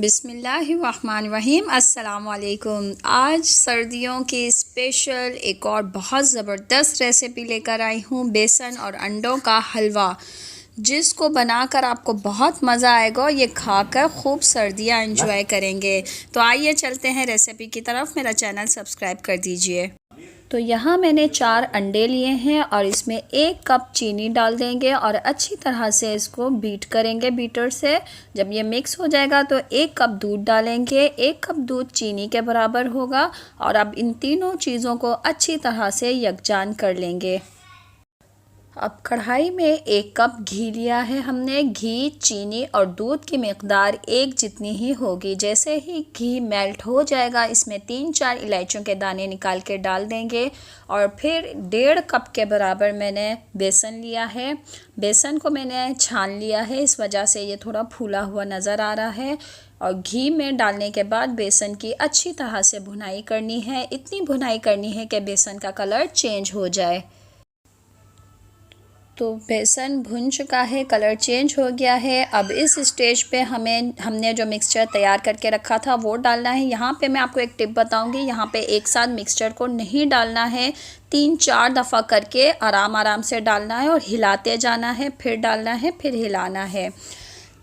बिस्मिल्लाहिर्रहमानिर्रहीम। अस्सलाम वालेकुम। आज सर्दियों की स्पेशल एक और बहुत ज़बरदस्त रेसिपी लेकर आई हूँ, बेसन और अंडों का हलवा, जिसको बनाकर आपको बहुत मज़ा आएगा और ये खाकर खूब सर्दियाँ एंजॉय करेंगे। तो आइए चलते हैं रेसिपी की तरफ। मेरा चैनल सब्सक्राइब कर दीजिए। तो यहाँ मैंने 4 अंडे लिए हैं और इसमें 1 कप चीनी डाल देंगे और अच्छी तरह से इसको बीट करेंगे बीटर से। जब ये मिक्स हो जाएगा तो 1 कप दूध डालेंगे। 1 कप दूध चीनी के बराबर होगा और अब इन तीनों चीज़ों को अच्छी तरह से यकजान कर लेंगे। अब कढ़ाई में 1 कप घी लिया है हमने। घी, चीनी और दूध की मिकदार एक जितनी ही होगी। जैसे ही घी मेल्ट हो जाएगा इसमें 3-4 इलायचियों के दाने निकाल के डाल देंगे और फिर 1.5 कप के बराबर मैंने बेसन लिया है। बेसन को मैंने छान लिया है, इस वजह से ये थोड़ा फूला हुआ नज़र आ रहा है। और घी में डालने के बाद बेसन की अच्छी तरह से भुनाई करनी है। इतनी भुनाई करनी है कि बेसन का कलर चेंज हो जाए। तो बेसन भुन चुका है, कलर चेंज हो गया है। अब इस स्टेज पे हमने जो मिक्सचर तैयार करके रखा था वो डालना है। यहाँ पे मैं आपको एक टिप बताऊंगी, यहाँ पे एक साथ मिक्सचर को नहीं डालना है, 3-4 दफ़ा करके आराम आराम से डालना है और हिलाते जाना है, फिर डालना है, फिर हिलाना है।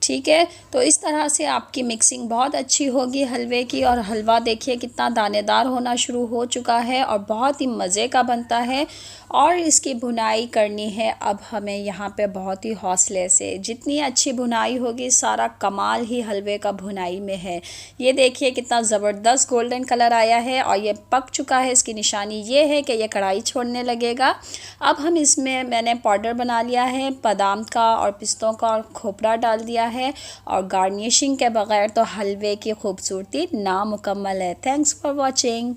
ठीक है, तो इस तरह से आपकी मिक्सिंग बहुत अच्छी होगी हलवे की। और हलवा देखिए कितना दानेदार होना शुरू हो चुका है और बहुत ही मज़े का बनता है। और इसकी भुनाई करनी है अब हमें यहाँ पे बहुत ही हौसले से। जितनी अच्छी भुनाई होगी सारा कमाल ही हलवे का भुनाई में है। ये देखिए कितना ज़बरदस्त गोल्डन कलर आया है और ये पक चुका है। इसकी निशानी ये है कि ये कढ़ाई छोड़ने लगेगा। अब हम इसमें मैंने पाउडर बना लिया है बादाम का और पिस्तों का और खोपरा डाल दिया है। और गार्निशिंग के बगैर तो हलवे की खूबसूरती नामुकम्मल है। Thanks for watching.